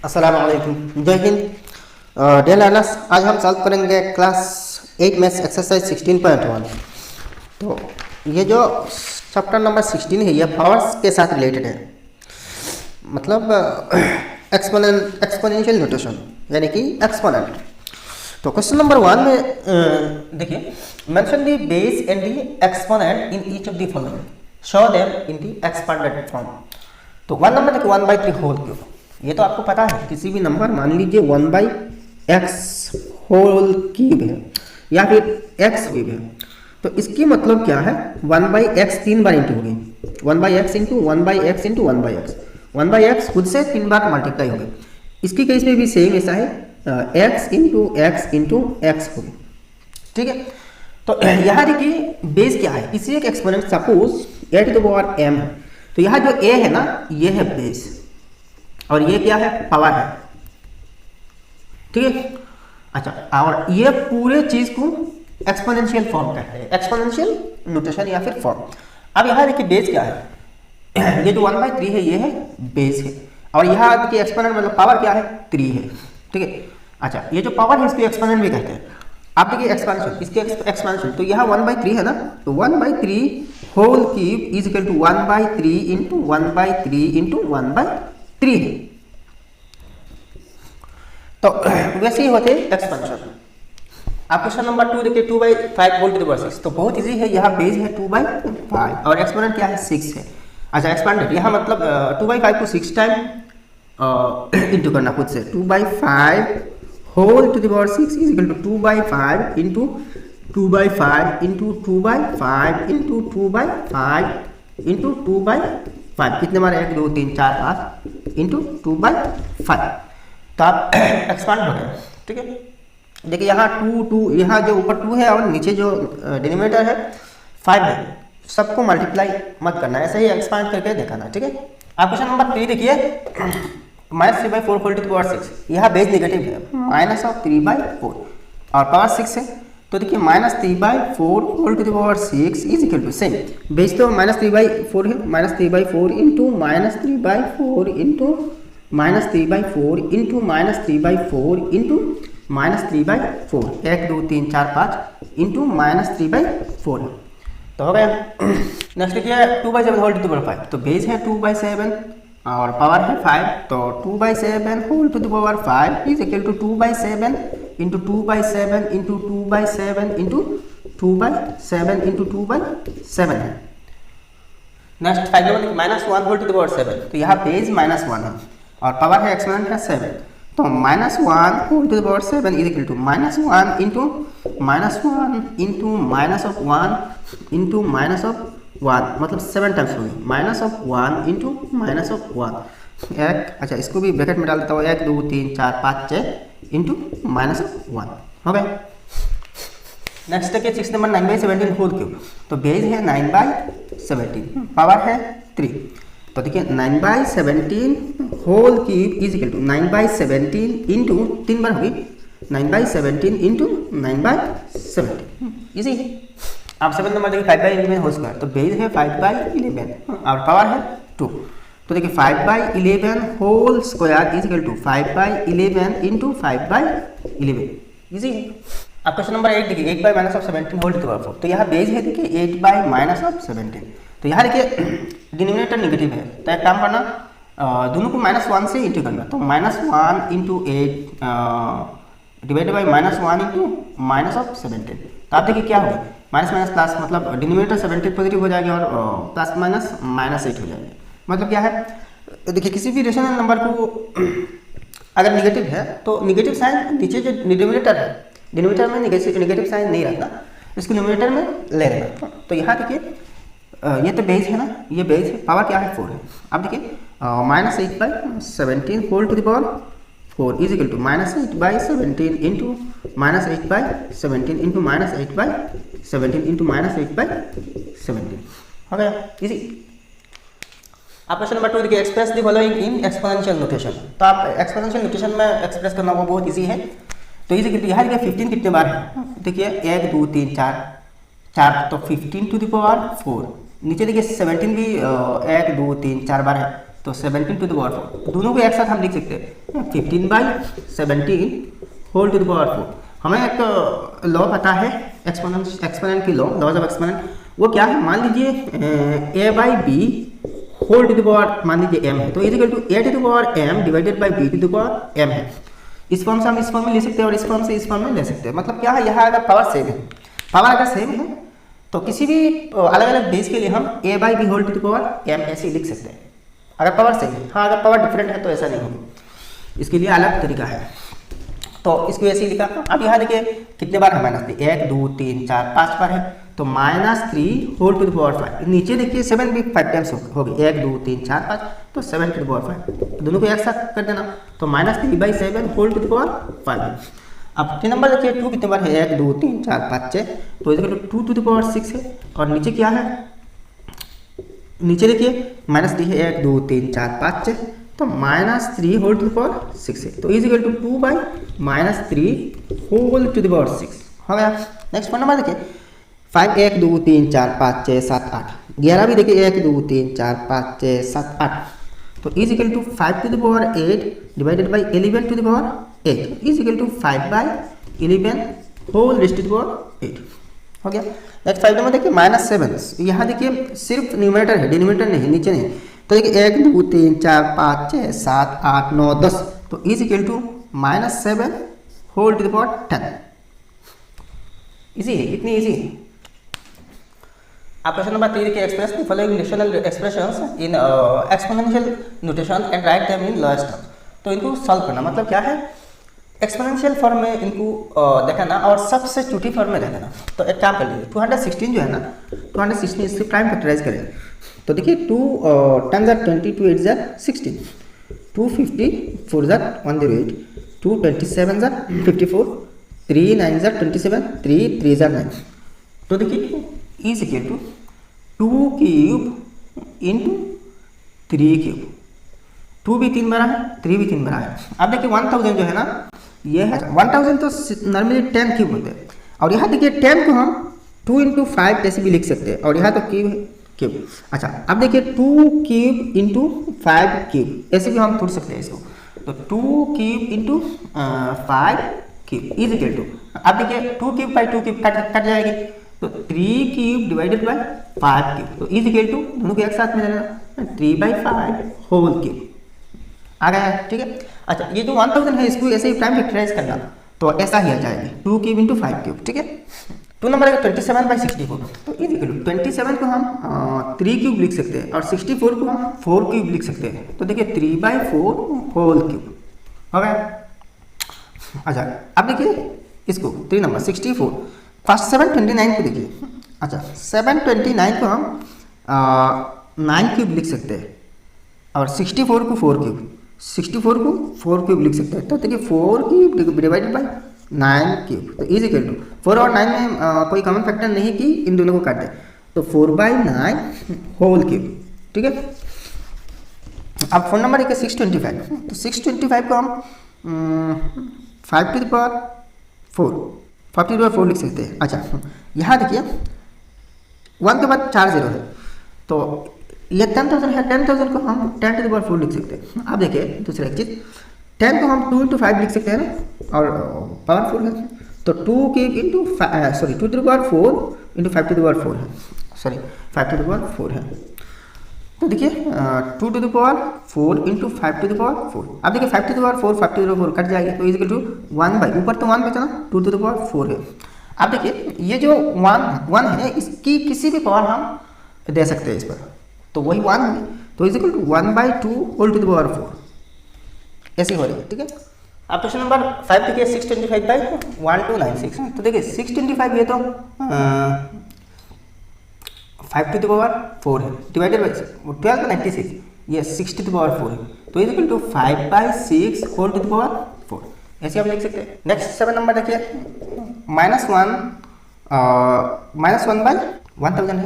अस्सलाम वालेकुम, जय हिंद। डियर लर्नर्स, आज हम सॉल्व करेंगे क्लास 8 मैथ्स एक्सरसाइज 16.1। तो ये जो चैप्टर नंबर 16 है ये पावर्स के साथ रिलेटेड है, मतलब एक्सपोनेंशियल नोटेशन यानी कि एक्सपोनेंट। तो क्वेश्चन नंबर 1 में देखिए, mention the base and the exponent in each of the following, show them in the expanded form. तो 1 नंबर देखिए 1/3 होल क्यूब, ये तो आपको पता है किसी भी नंबर मान लीजिए 1/x होल क्यूब है या फिर x क्यूब है, तो इसकी मतलब क्या है 1/x 3 बार इंटू हो गई, 1/x into 1/x into 1/x, 1/x खुद से 3 बार मल्टीप्लाई हो गई। इसकी केस में भी सेम ऐसा है, x into x into x हो गई, ठीक है। तो यहाँ देखिए बेस क्या है, किसी एक exponent suppose a to the power m है, तो यहाँ जो a है ना ये है बेस और ये क्या है पावर है, ठीक है। अच्छा, और ये पूरे चीज को एक्सपोनेंशियल फॉर्म कहते हैं, एक्सपोनेंशियल नोटेशन या फिर फॉर्म। अब यहाँ देखिए बेस क्या है, ये जो 1/3 है ये है बेस है, और यहाँ देखिए एक्सपोनेंट मतलब पावर क्या है 3 है, ठीक है। अच्छा, ये जो पावर है इसको एक्सपोनेंट भी कहते हैं। आप देखिए एक्सपेंशन, इसके एक्सपेंशन, तो यहाँ 1/3 है ना, तो 1/3 whole cube is equal to 1/3 into 1/3 into 1/3 है। तो वैसे ही होते एक्सपेंशन। आप क्वेश्चन नंबर 2 देखिए 2/5 होल टू द पावर 6, तो बहुत इजी है, यहाँ बेस है 2/5 और एक्सपोनेंट क्या है 6 है। अच्छा, एक्सपेंडेड यहाँ मतलब 2/5 को 6 टाइम इंटू करना खुद से, 2/5 whole to the power 6 is equal to 2/5 into 2/5 into 2/5 into 2/5 into 2/5, कितने बार 1 2 3 4 5 इंटू 2/5। तो आप एक्सपांड हो गए, ठीक है। देखिए यहाँ 2 यहाँ जो ऊपर 2 है और नीचे जो डिनोमिनेटर है 5 है, सबको मल्टीप्लाई मत करना, ऐसे ही एक्सपांड करके दिखाना, ठीक है। आप क्वेश्चन नंबर 3 देखिए, -3/4 होल टू द पावर 6, यहाँ बेस नेगेटिव है, -3/4 और पावर 6 है, तो देखिए -3/4 whole to the power 6 is equal to same, base तो -3/4 है, -3/4 into -3/4 into -3/4 into -3/4 into -3/4, 1 2 3 4 5 into -3/4 है, तो हो गया। नेक्स्ट देखिए 2/7 होल टू द पावर 5, तो बेस है 2/7 और पावर है 5, तो 2/7 whole to the power 5 is equal to 2/7 into 2/7 into 2/7 into 2/7 into 2/7 है। Next 5 number -1 whole to the power 7, तो यहाँ बेस -1 है और पावर है एक्सपोनेंट है 7, तो -1 whole to the power 7 is equal to -1 into -1 into -1 into -1, मतलब 7 टाइम्स होगी, -1 इंटू -1 एक। अच्छा, इसको भी ब्रैकेट में डाल देता हूँ, 1 2 3 4 5 6 इंटू -1 हो गए। नेक्स्ट देखिए 6 नंबर 9/17 होल क्यूब, तो बेस है 9/17, पावर है 3, तो देखिए 9/17 whole cube is equal to 9/17 into 3 बार होगी, 9/17 इंटू 9/17, इजी है। आप 7 नंबर देखिए 5/11 होल स्क्वायर, तो बेस है 5/11 और पावर है 2, तो देखिए 5/11 whole square is equal to 5/11 into 5/11, easy है। आप क्वेश्चन नंबर 8 देखिए 8/-17 होल टू द पावर 4, तो यहाँ बेस है देखिए 8/-17, तो यहाँ देखिए डिनोमिनेटर नेगेटिव है, तो एक काम करना दोनों को -1 से इंटू करना, तो -1 इंटू 8 डिवाइडेड बाई -1 इंटू -17, तो आप देखिए क्या होगा माइनस माइनस प्लस, मतलब डिनोमिनेटर 17 पॉजिटिव हो जाएगा और प्लस माइनस -8 हो जाएगा। मतलब क्या है, देखिए किसी भी रेशनल नंबर को अगर नेगेटिव है तो नेगेटिव साइन नीचे जो डिनोमिनेटर है, डिनोमिनेटर में नेगेटिव साइन नहीं रहता, इसको न्यूमरेटर में ले लेना। तो यहाँ देखिए ये तो बेस है ना, ये बेस है, पावर क्या है 4 है। अब देखिए -8/17 whole to the power 4 is equal to -8/17 into -8/17 into -8/17 into -8/17 हो गया, इजी। आप क्वेश्चन नंबर 2 देखिए express the following in exponential notation, तो आप एक्सपोनेंशियल नोटेशन में एक्सप्रेस करना वो बहुत इजी है। तो इजी कितनी, यहाँ देखिए 15 कितने बार है, देखिए 1 2 3 4, तो 15 टू द पावर 4, नीचे देखिए 17 भी 1 2 3 4 बार है, तो 17 टू द पावर 4, दोनों को एक साथ हम लिख सकते हैं 15/17 होल टू द पावर 4। हमें एक लॉ पता है एक्सपोनेंट की लॉज ऑफ एक्सपोनेंट, वो क्या है, मान लीजिए a/b whole to the power मान लीजिए m है, तो equal to a to the power m divided by b to the power m है। इस फॉर्म से हम इस फॉर्म में ले सकते हैं और इस फॉर्म से इस फॉर्म में ले सकते हैं। मतलब क्या है, यहाँ अगर पावर सेम है, पावर अगर सेम है तो किसी भी अलग अलग बेस के लिए हम a/b whole to the power m ऐसे लिख सकते हैं अगर पावर सेम है। हाँ, अगर पावर डिफरेंट है तो ऐसा नहीं होगा, इसके लिए अलग तरीका है। तो इसको ऐसे ही लिखा। अब यहाँ देखिए कितने बार है -3, 1 2 3 4 5 बार है, तो -3 होल टू द पावर 5। नीचे देखिए 7 भी 5 टाइम्स हो गई, 1 2 3 4 5, तो 7 टू द पावर 5, दोनों को एक साथ कर देना, तो -3/7 होल टू द पावर 5। अब 3 नंबर देखिए 2 कितने बार है, 1 2 3 4 5 6, तो इसका 2 टू द पावर 6 है। और नीचे क्या है, नीचे देखिए -3 है, 1 2 3 4 5 6, तो -3 होल टू द पावर 6 है, तो is equal to 2/-3 whole to the power 6 हो गया। नेक्स्ट 4 नंबर देखिए 5 1 2 3 4 5 6 7 8, 11 भी देखिए 1 2 3 4 5 6 7 8, तो is equal to 5 to the power 8 divided by 11 to the power 8 is equal to 5/11 whole raised to the power 8 हो गया। नेक्स्ट 5 नंबर देखिए -7, यहाँ देखिए सिर्फ न्यूमरेटर है, डिनोमिनेटर नहीं, नीचे नहीं। तो देखिए 1 2 3 4 5 6 7 8 9 10, तो is equal to -7 whole to the power 10। Easy है, इतनी इजी है। आप क्वेश्चन नंबर 3 के express the following rational expressions in exponential notation and write them in lowest term. तो इनको सॉल्व करना, मतलब क्या है, एक्सपोनेंशियल फॉर्म में इनको देखना और सबसे छोटी फॉर्म में देखना। तो एक काम कर लीजिए, 216 जो है ना, 216 इससे प्राइम फैक्टराइज करें, तो देखिए 2 10 20 2 8 16, 250 4 108, 2 27 54, 3 9 27, 3 3 9। तो देखिए is equal to 2 cube into 3 cube, 2 भी 3 बड़ा है, 3 भी 3 बड़ा है। अब देखिए 1000 जो है ना, ये है 1000 तो नॉर्मली 10 क्यूब होते हैं, और यहाँ देखिए 10 को हम 2 इंटू 5 ऐसे भी लिख सकते हैं, और यहाँ तो क्यूब क्यूब। अच्छा, अब देखिए 2 क्यूब इंटू 5 क्यूब ऐसे भी हम तोड़ सकते हैं इसको, तो 2 cube into 5 cube is equal to, अब देखिए 2 क्यूब बाई 2 क्यूब कट जाएगी, तो 3 क्यूब डिवाइडेड बाई 5 क्यूब, तो इज इक्वल टू दोनों को एक साथ में लेना 3/5 होल क्यूब आ गया, ठीक है। अच्छा, ये जो 1000 है इसको ऐसे ही प्राइम फैक्टराइज करना, तो ऐसा ही आ जाएगी 2 क्यूब इंटू 5 क्यूब, ठीक है। 2 नंबर है 27/64, तो इज इक्वल टू 27 को हम 3 क्यूब लिख सकते हैं और 64 को हम 4 क्यूब लिख सकते हैं, तो देखिए 3/4 होल क्यूब हो गया। अच्छा, अब देखिए इसको 3 नंबर 64, फर्स्ट 729 को देखिए। अच्छा, 729 को हम 9 क्यूब लिख सकते हैं और 64 को 4 क्यूब, 64 को 4 क्यूब लिख सकते हैं, तो देखिए 4 क्यूब डिवाइडेड बाई 9 क्यूब, तो इज इक्वल टू 4 और 9 में कोई कॉमन फैक्टर नहीं कि इन दोनों को काट दे, तो 4/9 होल क्यूब, ठीक है। अब 4 नंबर है 625, तो 625 को हम 5 टू द पावर 4 लिख सकते हैं। अच्छा, यहाँ देखिए 1 के बाद 4 0 है, तो ये 10,000 है, 10,000 को हम 10 टू द पावर 4 लिख सकते हैं। अब देखिए दूसरा एक चीज़, 10 को हम 2 इंटू 5 लिख सकते हैं ना, और पावर 4 है, तो 2 cube into 2 to the power 4 into 5 to the power 4 है, 5 टू द पावर 4 है। तो देखिए 2 to the power 4 into 5 to the power 4। अब देखिए 5 to the power 4 5 to the power 4 cut जाएगी, तो इज इक्वल टू 1/, ऊपर तो 1 बचा ना, 2 टू द पावर 4 है। अब देखिए ये जो 1 है, इसकी किसी भी पावर हम दे सकते हैं इस पर, तो वही 1 है, तो is equal to 1/2 whole to the power 4 ऐसे हो रही है, ठीक है। अब क्वेश्चन नंबर 5 देखिए 625/1296, तो देखिए 625 ये तो 5 टू द पावर 4 है, डिवाइडेड बाई 1296, ये 6 टू द पावर 4 है, तो is equal to 5/6 whole to the power 4 ऐसे आप लिख सकते हैं। नेक्स्ट 7 नंबर देखिए -1/1000 है,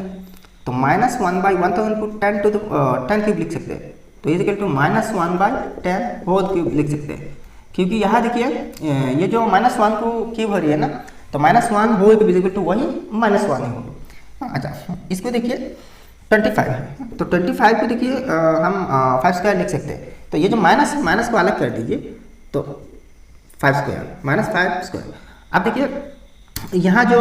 तो -1/1000 को 10 क्यूब लिख सकते हैं, तो is equal to -1/10 whole cube लिख सकते हैं, क्योंकि यहाँ देखिए ये जो -1 को क्यूब हो रही है ना, तो -1 whole cube is equal to वही -1 ही होगा। अच्छा, इसको देखिए 25 है, तो 25 को देखिए हम 5 स्क्वायर लिख सकते हैं। तो ये जो माइनस को अलग कर दीजिए, तो 5 स्क्वायर माइनस 5 स्क्वायर। अब देखिए यहाँ जो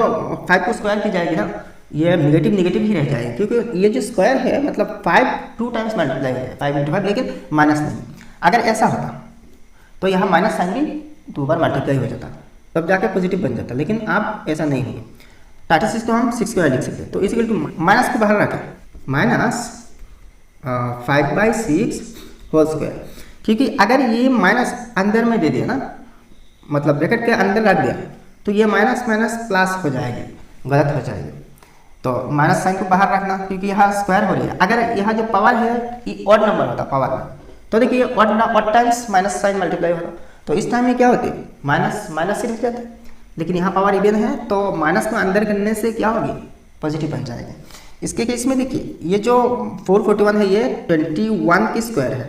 5 को स्क्वायर की जाएगी ना, ये नेगेटिव ही रह जाएगी, क्योंकि ये जो स्क्वायर है मतलब 5 2 टाइम्स मल्टीप्लाई है 5 × 5, लेकिन माइनस नहीं। अगर ऐसा होता तो यहाँ माइनस साइन भी 2 बार मल्टीप्लाई हो जाता, तब जाके पॉजिटिव बन जाता, लेकिन आप ऐसा नहीं होगा। 36 को हम 6 स्क्वायर लिख सकते हैं। तो इसी टू माइनस को बाहर रखें, माइनस 5/6 होल स्क्वायर, क्योंकि अगर ये माइनस अंदर में दे दिया ना, मतलब ब्रैकेट के अंदर रख दिया, तो ये माइनस प्लस हो जाएगी, गलत हो जाएगी। तो माइनस साइन को बाहर रखना, क्योंकि यहाँ स्क्वायर हो रही है। अगर यहाँ जो पावर है ये ऑड नंबर होता पावर में, तो देखिए odd times minus sign multiply होता, तो इस टाइम में क्या होती है माइनस से लिख जाते हैं। लेकिन यहाँ पावर इवन है, तो माइनस को अंदर करने से क्या होगी, पॉजिटिव बन जाएगा। इसके केस में देखिए ये जो 441 है ये 21 की स्क्वायर है,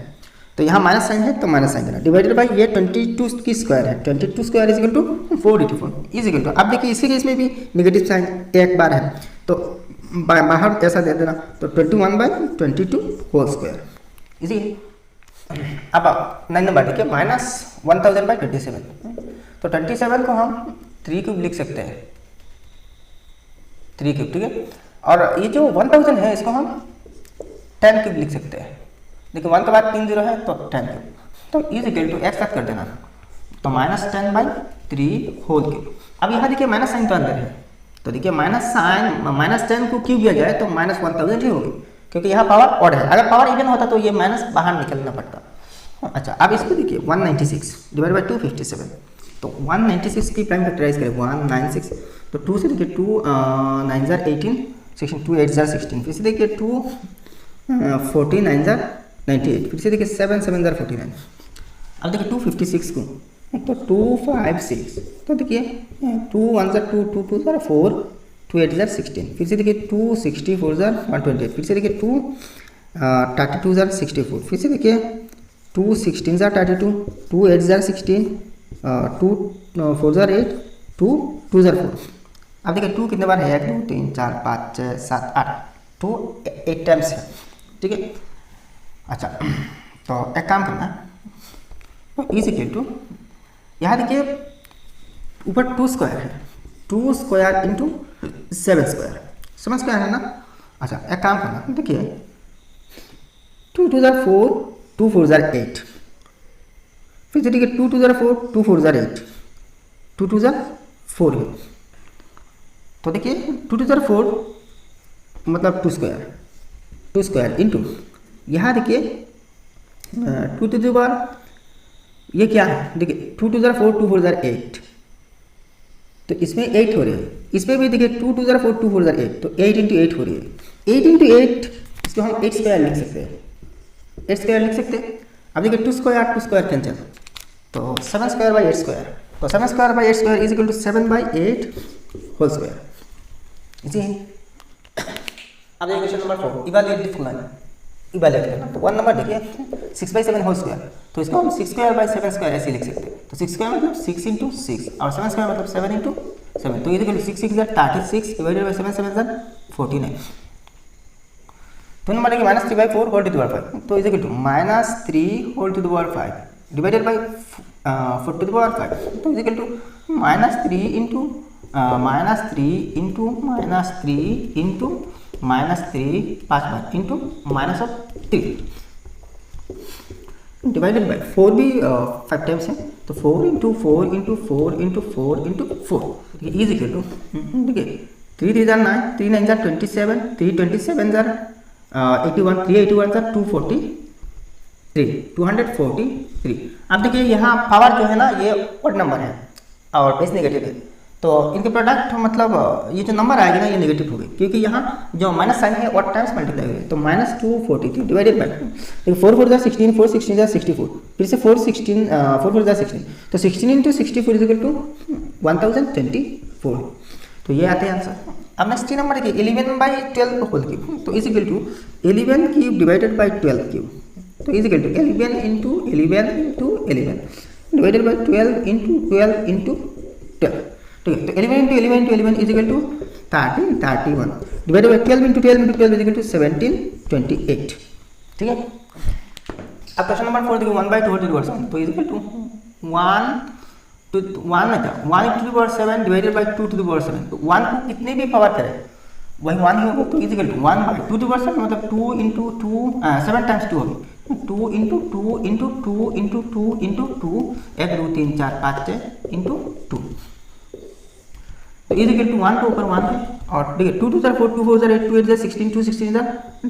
तो यहाँ माइनस साइन है तो माइनस साइन करना, डिवाइडेड बाई ये 22 की स्क्वायर है, 22 square is equal to 484 is equal to. अब देखिए इसके केस में भी नेगेटिव साइन एक बार है, तो बाहर ऐसा दे देना, तो 21/22 होल स्क्वायर इजी। अब 9 नंबर देखिए -1000/27, तो 27 को हम 3 क्यूब लिख सकते हैं, 3 क्यूब, ठीक है। और ये जो 1000 है इसको हम 10 क्यूब लिख सकते हैं। देखिए 1 के बाद 3 0 है तो 10 क्यूब, तो इजिकल टू एक्स तक कर देना, तो -10/3 होल क्यूब। अब यहाँ देखिए माइनस साइन तो अंदर है, तो देखिए -10 को क्यूब किया जाए तो -1000 ही होगी, क्योंकि यहाँ पावर ऑड है। अगर पावर इवन होता तो ये माइनस बाहर निकलना पड़ता। अच्छा, अब इसको देखिए 196 डिवाइड बाई 257, तो 196 की प्राइम फैक्टराइज करें 196, तो 2 से देखिए 2 9 जार 18 16, 2 8 जार 16, फिर से देखिए 2 40 9 जार 98, फिर से देखिए 7 7 जार 49। अब देखिए 256 को, तो 256, तो देखिए 2 1 जार 2 2 2 जार 4, 2 8 जार 16, फिर से देखिए 2 64 जार 128, फिर से देखिए 2 32 जार 64, फिर से देखिए 2 16 जार 32, 2 8 जार 16, 2 4 जार 8, 2 2 जार 4। अब देखिए 2 कितने बार है, 1 2 3 4 5 6 7 8, 2 8 टाइम्स है, ठीक है। अच्छा, तो एक काम करना, तो इजिकल टू यहाँ देखिए ऊपर 2 स्क्वायर है, 2 स्क्वायर इंटू 7 स्क्वायर, 7 स्क्वायर है ना। अच्छा, एक काम करना, देखिए 2 2 जार 4, 2 4 जार 8, फिर से देखिए 2 2 जार 4, 2 4 जार 8, 2 2 जार 4 है, तो देखिए 2 2 जार 4 मतलब 2 स्क्वायर इंटू यहाँ देखिए 2 टू द पावर, ये क्या है, देखिए 2 2 जार 4, 2 4 जार 8, तो इसमें 8 हो रही है, इसमें भी देखिए 2 2 जार 4, 2 4 जार 8, तो 8 × 8 हो रही है, 8 × 8, इसको हम 8 स्क्वायर लिख सकते हैं, 8 स्क्वायर लिख सकते हैं। अब देखिए 2 स्क्वायर कैंसिल, तो 7 स्क्वायर बाई 8 स्क्वायर, तो 7 square by 8 square is equal to 7/8 whole square, easy है। अब देखिए question number 4, evaluate the following, evaluate करना। तो 1 नंबर देखिए 6/7 होल स्क्वायर, तो इसको हम 6 स्क्वायर बाई 7 स्क्वायर ऐसे लिख सकते हैं। तो 6 स्क्वायर मतलब 6 × 6 और 7 स्क्वायर मतलब 7 × 7, तो ये देखिए 6 6 जार 36 डिवाइडेड बाई 7 7 जार 49। 2 नंबर देखिए -3/4 होल टू द पावर 5, तो is equal to -3 whole to the power 5 divided by 4 to the power 5, तो इज इक्वल टू -3 इंटू -3 5 बार इंटू -3 डिवाइडेड बाई 4 भी 5 टाइम्स है, तो 4 × 4 × 4 × 4 × 4 इज इक्वल टू, देखिए 3 3 जार 9, 3 9 जार 27, 3 27 जार 81, 3 81 जार 243। अब देखिए यहाँ पावर जो है ना ये ऑड नंबर है और बेस नेगेटिव है, तो इनके प्रोडक्ट मतलब ये जो नंबर आएगा ना ये नेगेटिव होगी, क्योंकि यहाँ जो माइनस साइन है ऑड टाइम्स मल्टीप्लाई हुए, तो -243 डिवाइडेड बाई 4 4 जार 16, 4 16 जार 64, फिर से 4 4 जार 16, तो 16 × 64 इज इक्वल टू 1024, तो ये आते हैं आंसर। अब नेक्स्ट नंबर देखिए 11/12 होल क्यूब, तो is equal to 11 cube divided by 12 cube, तो is equal to 11 × 11 × 11 divided by 12 × 12 × 12, ठीक है। तो 11 × 11 × 11 is equal to 13 31 divided by 12 into 12 into 12 equal to 17 28। ठीक है, अब क्वेश्चन नंबर 4 देखिए 1/2 होल टू द पावर 7 तो इक्वल टू 1 टू 1 में था 1 to the power 7 divided by 2 to the power 7 तो 1 को कितने भी पावर करें वही 1 ही होगा, तो equal to 1/2 to the power 7 मतलब 2 इंटू 2 7 टाइम्स 2 होगी 2 into 2 into 2 into 2 into 2 1 2 3 4 5 6 into 2 तो इज इक्वल टू 1 के ऊपर 1 है और देखिए 2 2 4 2 4 8 2 8 16 2 16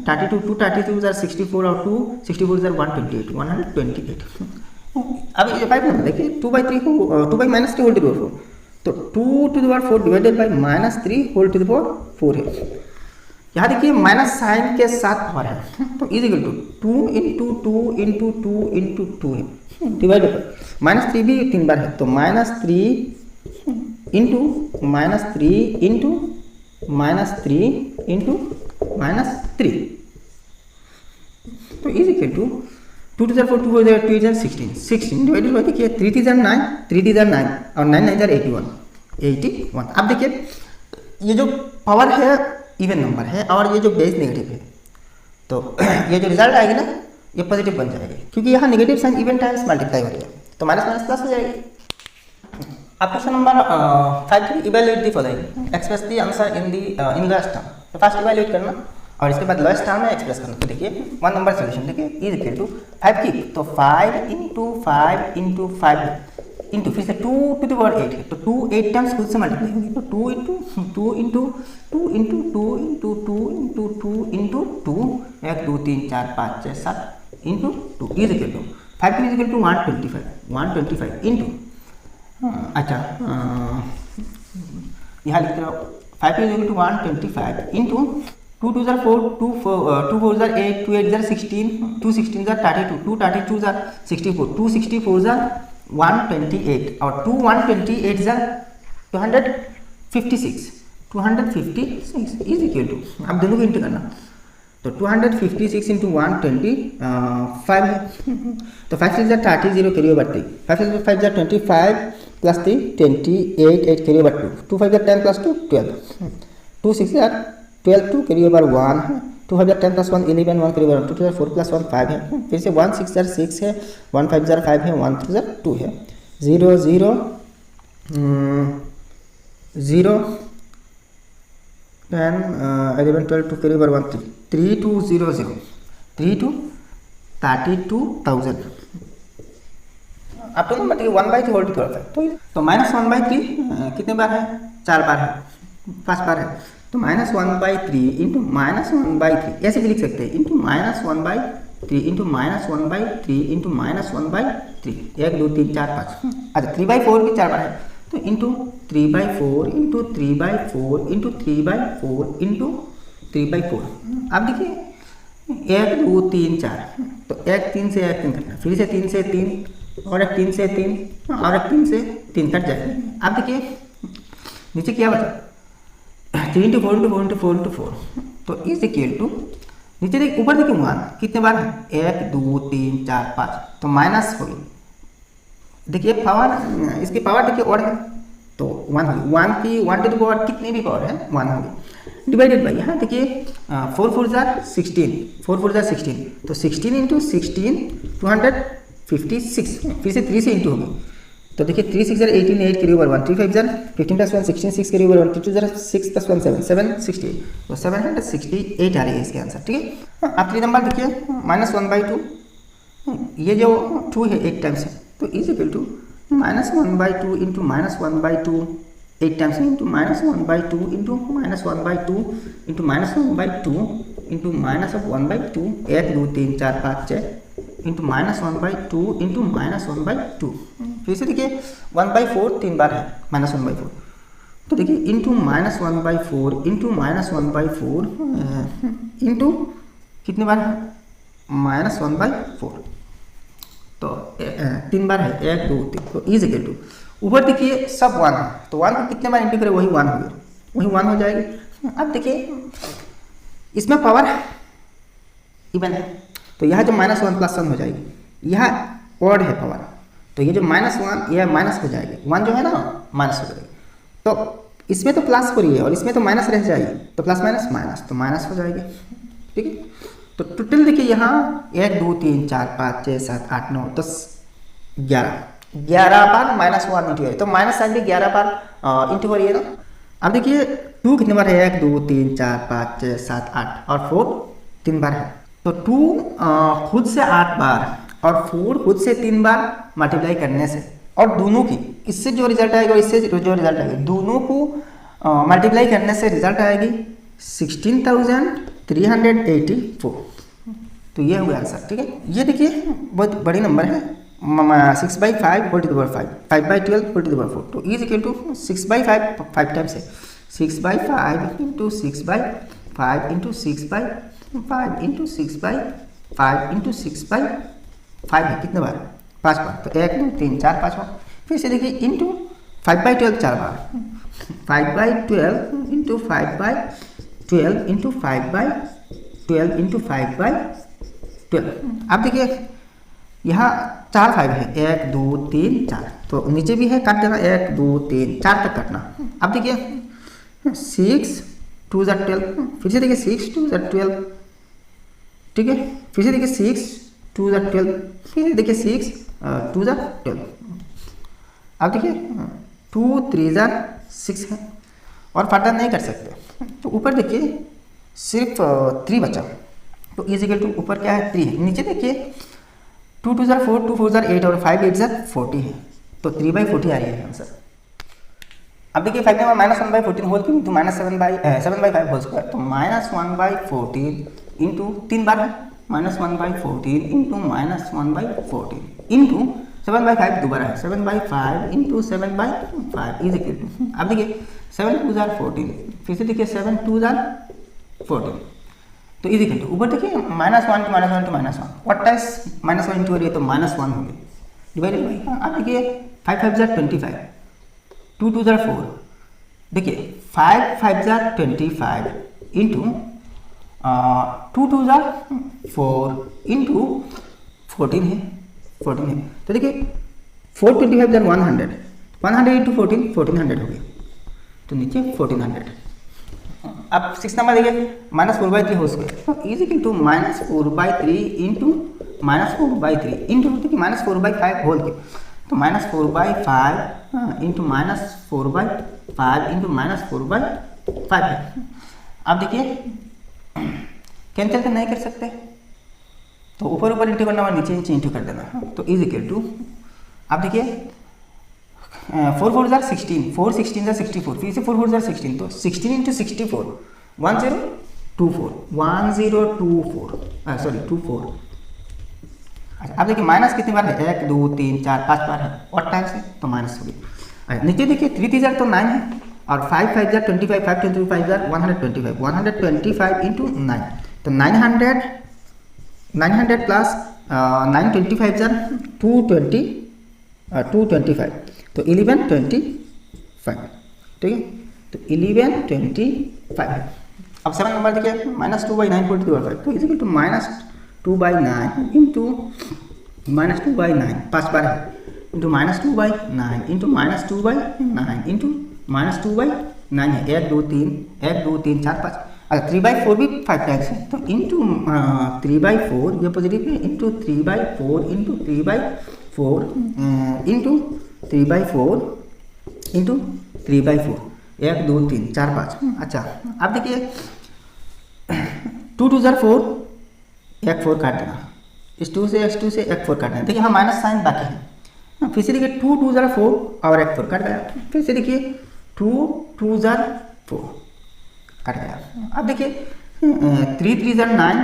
32 2 32 64 और 2 64 128 128। अब ये 5 नंबर देखिए 2/3 को 2/-3 होल टू द पावर 4 तो 2 to the power 4 divided by -3 whole to the power 4 है। यहाँ देखिए माइनस साइन के साथ पावर है तो is equal to 2 into 2 into 2 into 2 है डिवाइडेड बाई -3 भी 3 बार है तो -3 इंटू -3 इंटू -3 इंटू -3 तो is equal to 2 to 4 2 4 2 is 16 divided by देखिए 3 3 9 3 3 9 और 9 9 81। अब देखिए ये जो पावर है इवन नंबर है और ये जो बेस नेगेटिव है तो ये जो रिजल्ट आएगी ना ये पॉजिटिव बन जाएगी क्योंकि यहाँ negative sign even times multiply हो रही है तो माइनस माइनस प्लस हो जाएगी। अब question number 5 evaluate the following express the answer in lowest term तो फर्स्ट इवैल्यूएट करना और इसके बाद लोएस्ट टर्म में एक्सप्रेस करना तो देखिए 1 नंबर सॉल्यूशन देखिए इज इक्वल टू 5 की तो 5 इंटू 5 इंटू 5 इंटू फिर से 2 टू द पावर 8 है तो 2 8 टाइम्स खुद से मल्टीप्लाई होगी तो 2 into 2 into 2 into 2 into 2 into 2 into 2 1 2 3 4 5 6 7 into 2 is equal to 5 is equal to 125 into अच्छा यहाँ लिखते रहो 5 इज इक्वल टू 125 इंटू 2 2 4 2 4 8 2 8 16 2 16 32 2 32 64 2 64 128 और 2 128 256 इज इक्वल टू आप दोनों को इंटू करना तो 256 इंटू 125 है तो 5 6 30 0 carry over 3 5 6 5 25 plus 3 28 8 carry over 2 2 5 10 plus 2 12 2 6 12 2 carry over 1 है 2 5 10 प्लस 1 11 1 कैरी ओवर 2 4 प्लस 1 5 है फिर से 1 6 6 है 1 5 5 है 1 3 2 है 0 0 0 10 11 12 2 कैरी ओवर 1 3 2 0 0 3 2 32,000 अब तो number 1/3 whole to the power 5 तो -1/3 कितने बार है 4 बार है 5 बार है तो -1/3 इंटू -1/3 ऐसे भी लिख सकते हैं इंटू -1/3 इंटू -1/3 इंटू -1/3 1 2 3 4 5 अच्छा 3/4 भी 4 बार है तो इंटू 3/4 इंटू 3/4 इंटू 3/4 इंटू 3/4 अब देखिए 1 2 3 4 तो 1 3 से 1 3 कटना फिर से 3 से 3 और 1 3 से 3 और 1 3 से 3 कट जाएगा। अब देखिए नीचे क्या बचा 3 इंटू 4 इंटू 4 इंटू 4 इंटू 4 तो इज इक्वल टू नीचे देखिए ऊपर देखिए 1 कितने बार है 1 2 3 4 5 तो माइनस हो गई देखिए पावर इसकी पावर देखिए और है तो 1 होगी 1 की 1 टू द पावर कितनी भी पावर है 1 होगी डिवाइडेड बाई यहाँ देखिए 4 4 16 4 4 16 तो 16 इंटू 16 256 फिर से 3 से इंटू होगी तो देखिए 3 6 18 8 carry over 1 3 5 15 plus 1 16 6 carry over 1 2 6 plus 1 7 7 68 तो 768 आ रही है इसके आंसर। ठीक है अब 3 नंबर देखिए -1/2 ये जो 2 है 8 टाइम्स है तो is equal to -1/2 into -1/2 8 times into -1/2 into -1/2 into -1/2 into -1/2 1 2 3 4 5 6 into -1/2 into -1/2 फिर से देखिए 1/4 3 बार है -1/4 तो देखिए इंटू -1/4 इंटू -1/4 इंटू कितने बार है -1/4 तो 3 बार है 1 2 3 तो इज इक्वल टू ऊपर देखिए सब 1 है तो 1 को कितने बार इंटू करें वही 1 हो गया वही 1 हो जाएगी। अब देखिए इसमें पावर इवन है तो यहाँ जो -1 प्लस 1 हो जाएगी यहाँ ऑड है पावर तो ये जो -1 यह माइनस हो जाएगी 1 जो है ना माइनस हो जाएगी तो इसमें तो प्लस हो रही है और इसमें तो माइनस रह जाएगी, तो प्लस माइनस माइनस तो माइनस हो जाएगी। ठीक है, तो टोटल देखिए यहाँ 1 2 3 4 5 6 7 8 9 10 11 बार -1 इंटू है, तो माइनस साइन भी 11 बार इंटू हो रही है ना। अब देखिए 2 कितने बार है, 1 2 3 4 5 6 7 8 और 4 3 बार है, तो 2 खुद से 8 बार और 4 खुद से 3 बार मल्टीप्लाई करने से और दोनों की इससे जो रिजल्ट आएगा और इससे जो रिजल्ट आएगा दोनों को मल्टीप्लाई करने से रिजल्ट आएगी 16,384। तो ये हुआ आंसर। ठीक है, ये देखिए बहुत बड़ी नंबर है, 6/5 whole to the power 5, 5/12 whole to the power 4, तो इज इक्वल टू 6/5 5 टाइम्स है, 6/5 इंटू 6/5 इंटू 6/5 इंटू 6/5 इंटू 6/5 है कितने बार, 5 बार, तो 1 2 3 4 5 बार। फिर से देखिए इंटू 5/12 4 बार, 5/12 इंटू 5/12 इंटू 5/12 इंटू 5/12। अब देखिए यहाँ 4 5 है, 1 2 3 4, तो नीचे भी है काट देना, 1 2 3 4 तक काटना। अब देखिए 6 2 12, फिर से देखिए 6 2 12, ठीक है, फिर से देखिए 6 2 12, फिर से देखिए 6 2 12। अब देखिए 2 3 6 है और फर्दर नहीं कर सकते, तो ऊपर देखिए सिर्फ 3 बचा, तो इज इक्वल टू ऊपर क्या है 3 है, नीचे देखिए 2 2 4 2 4 8 और 5 8 40 है, तो 3/40 आ रही है आंसर। अब देखिए 5 में -1/14 whole cube into -7/5 whole square, तो -1/14 इंटू 3 बार है, -1/14 इंटू -1/14 इंटू 7/5 दोबारा है, 7/5 इंटू 7/5 इज इक्वल टू, अब देखिए 7 2 14, फिर से देखिए 7 2 14, तो इज इक्वल टू ऊपर देखिए -1 to -1 to -1, what times -1 into हो रही है तो -1 होगी, डिवाइडेड बाई, अब देखिए 5 5 25, 2 2 4, देखिए 5 5 25 इंटू 2 2 4 इंटू 14 है, 14 है, तो देखिए 4 25 100, 100 इंटू 14 1400 हो गया, तो नीचे 1400। अब 6 नंबर देखिए -4/3 होल स्क्वायर, तो is equal to -4/3 into -4/3 into देखिए -4/5 होल क्यूब, तो -4/5 इंटू -4/5 इंटू -4/5 है। अब देखिए कैंसिल तो नहीं कर सकते, तो ऊपर ऊपर इंटू करना और नीचे नीचे इंटू कर देना, तो इज इक्वल टू, अब देखिए 4 4 16, 4 16 64, फिर से 4 4 16, तो 16 इंटू 64 1024 सॉरी 24। अच्छा अब देखिए माइनस कितनी बार है, 1 2 3 4 5 बार है, और टाइम्स है तो माइनस हो गई। नीचे देखिए 3 3 तो 9 है, और 5 5 25, 5 25 125, 125 इंटू 9, तो 900 प्लस 925 225, तो 1125, ठीक है, तो 1125 है। अब 7 नंबर देखिए -2/9 होल टू द पावर 5, तो इज इक्वल टू -2/9 इंटू -2/9 5 बार है, इंटू -2/9 इंटू -2/9 इंटू -2/9 है, 1 2 3 4 5, अच्छा 3/4 भी 5 टाइम्स है, तो इंटू 3/4 ये पॉजिटिव है, इंटू 3/4 इंटू 3/4 इंटू 3/4 इंटू 3/4, 1 2 3 4 5। अच्छा अब देखिए 2 2 4, 1 4 काट देना, इस 2 से 1 4 काट देना, देखिए हाँ माइनस साइन बाकी है। फिर से देखिए 2 2 4 और 1 4 काट गया, फिर से देखिए 2 2 4 कट गया। अब देखिए 3 3 9,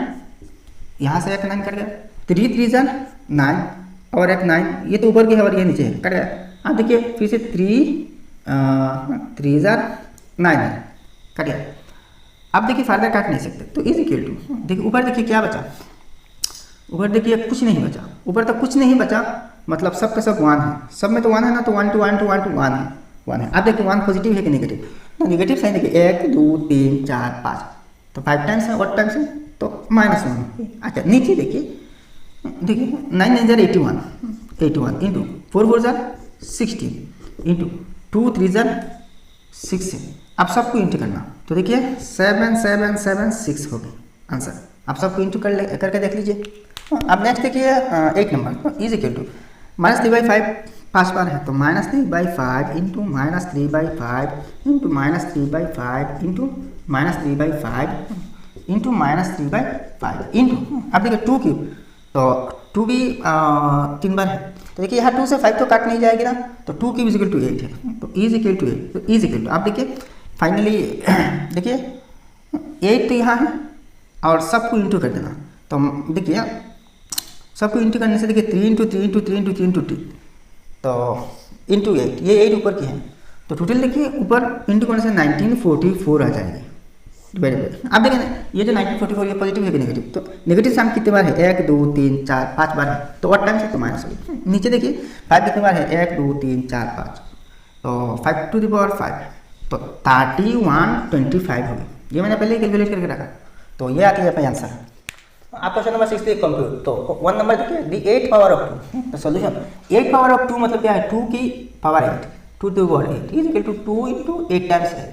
यहाँ से 1 9 कट गया, 3 3 9 और 1 9, ये तो ऊपर की है और ये नीचे है, कट गया। अब देखिए फिर से 3 3 9 है, कट गया। अब देखिए फर्दर काट नहीं सकते, तो इज इक्वल टू, देखिए ऊपर देखिए क्या बचा, ऊपर देखिए कुछ नहीं बचा, ऊपर तक कुछ नहीं बचा, मतलब सब का सब 1 है, सब में तो 1 है ना, तो 1 2 1 2 1 2 1 है, 1 है। अब देखिए 1 पॉजिटिव है कि नेगेटिव, तो नेगेटिव साइन देखिए 1 2 3 4 5, तो 5 टाइम्स है, और टाइम्स है तो -1। अच्छा नीचे देखिए 9 9 81 इंटू 4 4 16 इंटू 2 3 6 है, आप सबको इंटू करना। तो देखिए 7 7 7 6 हो गई आंसर। आप सबको इंटू करके देख लीजिए। अब नेक्स्ट देखिए 8 नंबर इज इक्वल टू -3/5 5 बार है, तो -3/5 into -3/5 into -3/5 into -3/5 into -3/5 into, अब देखिए 2 क्यूब, तो 2 भी 3 बार है, तो देखिए यहाँ 2 से 5 तो काट नहीं जाएगी ना, तो 2 क्यूब इज इक्वल टू 8 है, तो इज इक्वल टू 8, तो इज इक्वल टू आप देखिए फाइनली देखिए 8 तो यहाँ है और सबको इंटू कर देना। तो देखिए सबको इंटू करने से देखिए 3 इंटू 3 इंटू 3 इंटू 3 इंटू 3, तो इंटू 8, ये 8 ऊपर की है, तो टोटल देखिए ऊपर इंटू करने से 1944 आ जाएगी डिवाइडेड। आप देखें ये जो 1944 ये पॉजिटिव है कि नेगेटिव, तो नेगेटिव साइन कितने बार है 1 2 3 4 5 बार है, तो और टाइम से तो माइनस होगी। नीचे देखिए 5 कितने बार है 1 2 3 4 5, तो 5 टू द पावर 5, तो 3125 होगी। ये मैंने पहले ही कैलकुलेट करके रखा, तो ये आती है अपना आंसर। आप क्वेश्चन नंबर 6 कंप्यूट, तो 1 नंबर देखिए दी 8 पावर ऑफ 2, तो सॉल्यूशन 8 पावर ऑफ 2 मतलब क्या है 2 की power 8, 2 to power 8 is equal to 2 into 8 times है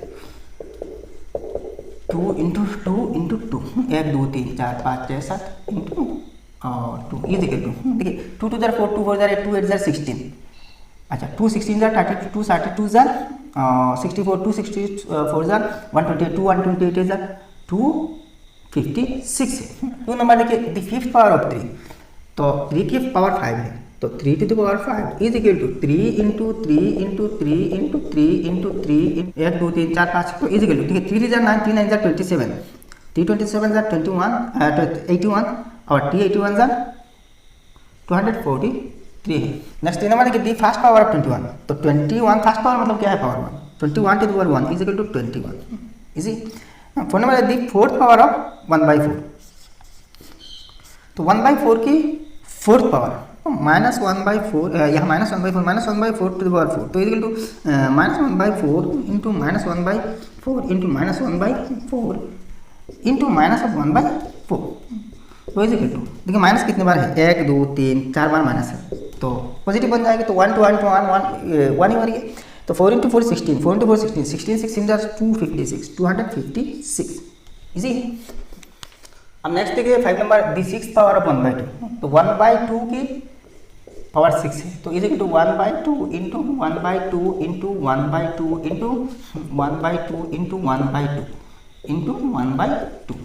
2 इंटू 2 इंटू 2, 1 2 3 4 5 6 7 इंटू और 2 इज इक्वल टू देखिए 2 2 4 4 2 4 8 2 8 16, अच्छा 2 16 32 32 64 2 64 128 2 128 256 है। 2 नंबर देखिए द 5th पावर ऑफ 3, तो 3 की पावर 5 है, तो 3 to the power 5 is equal to 3 into 3 into 3 into 3 into 3 1 2 3 4 5, तो इज इक्वल टू देखिए 3 9 3 9 27, 3 27 21 81 और 3 81 243 है। नेक्स्ट नंबर देखिए दी फर्स्ट पावर ऑफ 21, तो 21 फर्स्ट पावर मतलब क्या है power 1, 21 to the power 1 is equal to 21 easy. 4 number the 4th power of 1/4, तो 1/4 की 4th पावर -1/4, यहाँ -1/4 टू द पावर 4, तो equal to -1/4 into -1/4 into -1/4 into -1/4, तो इज इक्वल टू देखिए माइनस कितने बार है 1 2 3 4 बार माइनस है, तो पॉजिटिव बन जाएगी, तो 1 to 1 to 1 ही हो रही है, तो 4 इंटू 4 16, 4 इंटू 4 16 16 6 इंटू 256 इजी है। अब नेक्स्ट देखिए 5 number the 6th power of 1/2, तो 1/2 की पावर 6 है, तो is equal to 1/2 into 1/2 into 1/2 into 1/2 into 1/2 into 1/2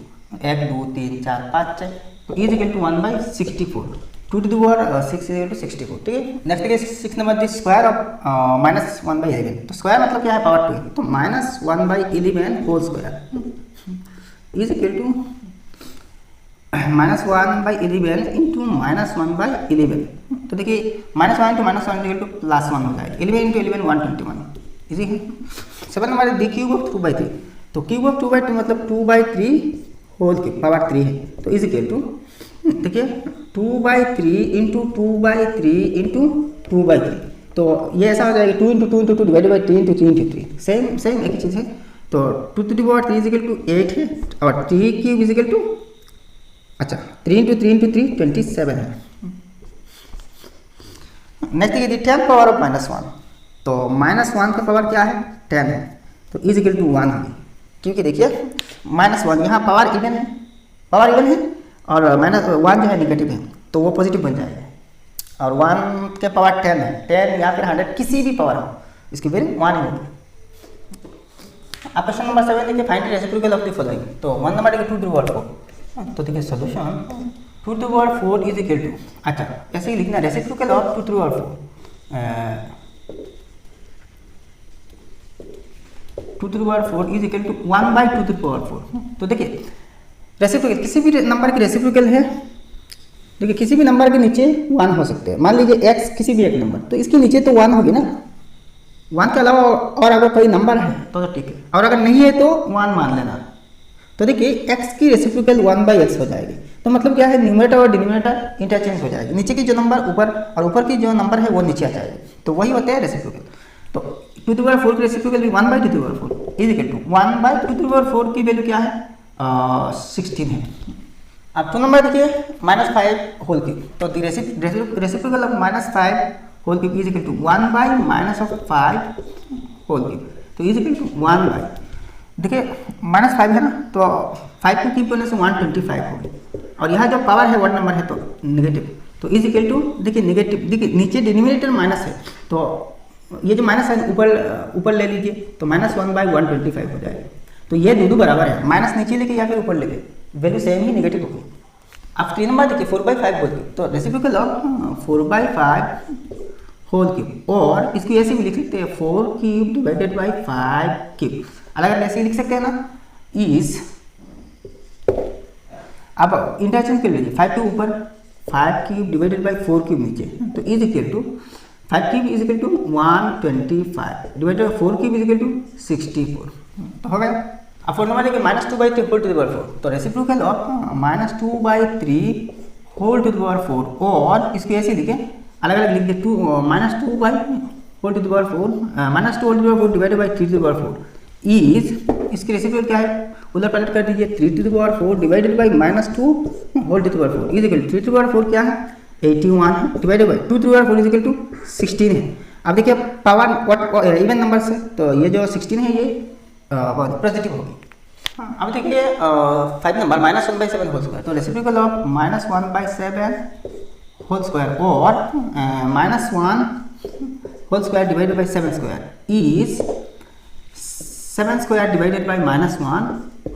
1 2 3 4 5 6, तो is equal to 1/64, 2 to the power 6 is equal to 64, ठीक है। नेक्स्ट देखिए 6 नंबर दी स्क्वायर ऑफ -1/11, तो स्क्वायर मतलब क्या है पावर 2 है, तो -1/11 whole square is equal to -1/11 into -1/11, तो देखिए -1 इंटू -1 इक्वल टू +1 हो जाएगा, 11 इंटू 11 121 इजी है। 7 नंबर दी क्यूब ऑफ 2/3, तो क्यूब ऑफ 2/2 मतलब 2/3 होल की पावर 3 है, तो इज इक्वल टू देखिए 2/3 इंटू 2/3 इंटू 2/3, तो ये ऐसा हो जाएगा 2 into 2 into 2 divided by 3 into 3 into 3, same एक ही चीज़ है, तो 2 to the power 3 is equal to 8 है, और 3 क्यूब इज इक्वल टू अच्छा 3 इंटू 3 इंटू 3 27 है। नेक्स्ट देखिए 10th पावर ऑफ -1, तो -1 का पावर क्या है 10 है, तो इज इक्वल टू 1 होगी, क्योंकि देखिए -1 यहाँ पावर इवन है और -1 जो है निगेटिव है, तो वो पॉजिटिव बन जाएगा, और 1 के पावर 10 है, 10 या फिर 100 किसी भी पावर हो इसकी वैल्यू 1 ही होगी। अब क्वेश्चन नंबर 7 देखिए find the reciprocal of the following, तो 1 नंबर देखिए 2 टू द पावर 4, तो देखिए solution 2 to the power 4 is equal to अच्छा ऐसे ही लिखना reciprocal of 2 to the power 4 2 to the power 4 is equal to 1/2 to the power 4, तो देखिए रेसिप्रोकल किसी भी नंबर की रेसिप्रोकल है, देखिए किसी भी नंबर के नीचे 1 हो सकते हैं, मान लीजिए x किसी भी एक नंबर, तो इसके नीचे तो 1 होगी ना, 1 के अलावा और अगर कोई नंबर है तो ठीक है, और अगर नहीं है तो 1 मान लेना, तो देखिए x की रेसिप्रोकल 1/x हो जाएगी, तो मतलब क्या है न्यूमरेटर और डिनोमिनेटर इंटरचेंज हो जाएगी, नीचे की जो नंबर ऊपर और ऊपर की जो नंबर है वो नीचे आ जाएगी, तो वही होते हैं रेसिप्रोकल। तो 2 टू द पावर 4 की रेसिप्रोकल भी 1/2 to the power 4 is equal to 1/2 to the power 4 की वैल्यू क्या है 16 है। अब 2 नंबर देखिए -5 होल क्यूब, तो the reciprocal of -5 whole cube is equal to 1/-5 whole cube, तो इज इक्वल टू 1 बाई, देखिए -5 है ना, तो 5 को कीप करने से 125 हो गई, और यहाँ जो पावर है वर्ड नंबर है तो नेगेटिव, तो इज इक्वल टू देखिए नेगेटिव, देखिए नीचे डिनोमिनेटर माइनस है, तो ये जो माइनस है ऊपर ले लीजिए, तो -1/125 हो जाएगा। तो ये दोनों बराबर है, माइनस नीचे लेके या फिर ऊपर लेके वैल्यू सेम ही नेगेटिव होगी। अब 3 नंबर देखिए 4/5 होल क्यूब, तो रेसिप्रोकल ऑफ 4/5 होल क्यूब, और इसको ऐसे भी लिख सकते हैं 4 क्यूब डिवाइडेड बाई 5 क्यूब, अलग अलग ऐसे लिख सकते हैं ना, इज, अब इंटरचेंज कर लीजिए, 5 के ऊपर 5 क्यूब डिवाइडेड बाई 4 क्यूब नीचे, तो is equal to 5 cube is equal to 125 divided by 4 cube is equal to 64, तो हो गया। अब 4 नंबर देखिए -2/3 होल टू द पावर 4, तो reciprocal of -2/3 whole to the power 4, और इसको ऐसे लिखे अलग अलग लिख दे, -2 whole to the power 4 -2 whole to the power 4 divided by 3 to the power 4 is, इसके रेसिप्रोकल क्या है उधर पलट कर दीजिए, 3 to the power 4 divided by -2 whole to the power 4 is equal to 3 to the power 4 क्या है 81 divided by 2 to the power 4 is equal to 16 है। अब देखिए पावर इवन नंबर से, तो ये जो 16 है ये पॉजिटिव होगी। अब देखिए 5 नंबर -1/7 होल स्क्वायर, तो रेसिप्रोकल ऑफ -1/7 होल स्क्वायर और -1 whole square divided by 7 square is 7 square divided by -1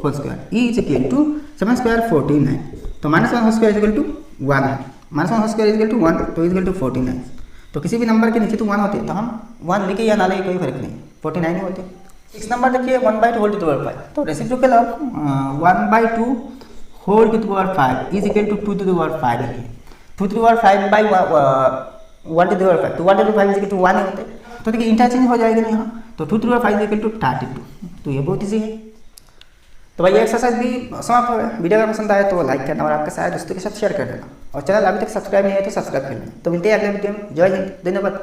whole square is equal to 7 square 49, तो -1 whole square is equal to 1 है, -1 whole square is equal to 1, तो is equal to 49, तो किसी भी number के नीचे तो 1 होते हैं, तो हम 1 लिखे या ना लिखे कोई फर्क नहीं, 49 ही होते। 6 नंबर देखिए 1/2 होल टू द पावर 5, तो reciprocal of 1/2 whole to the power 5 is equal to 2 to the power 5 है, 2 to the power 5 by 1 to the power 5, तो 1 to the 5 is equal to 1 ही होते, तो देखिए इंटरचेंज हो जाएगा ना यहाँ, तो 2 to the power 5 is equal to 32, तो ये बहुत ईजी है। तो भाई ये एक्सरसाइज भी समाप्त हो गया। वीडियो अगर पसंद आए तो लाइक करना और आपके सारे दोस्तों के साथ शेयर कर देना, और चैनल अभी तक सब्सक्राइब नहीं है तो सब्सक्राइब कर लेना। तो मिलते हैं अगले वीडियो में। जय हिंद, धन्यवाद।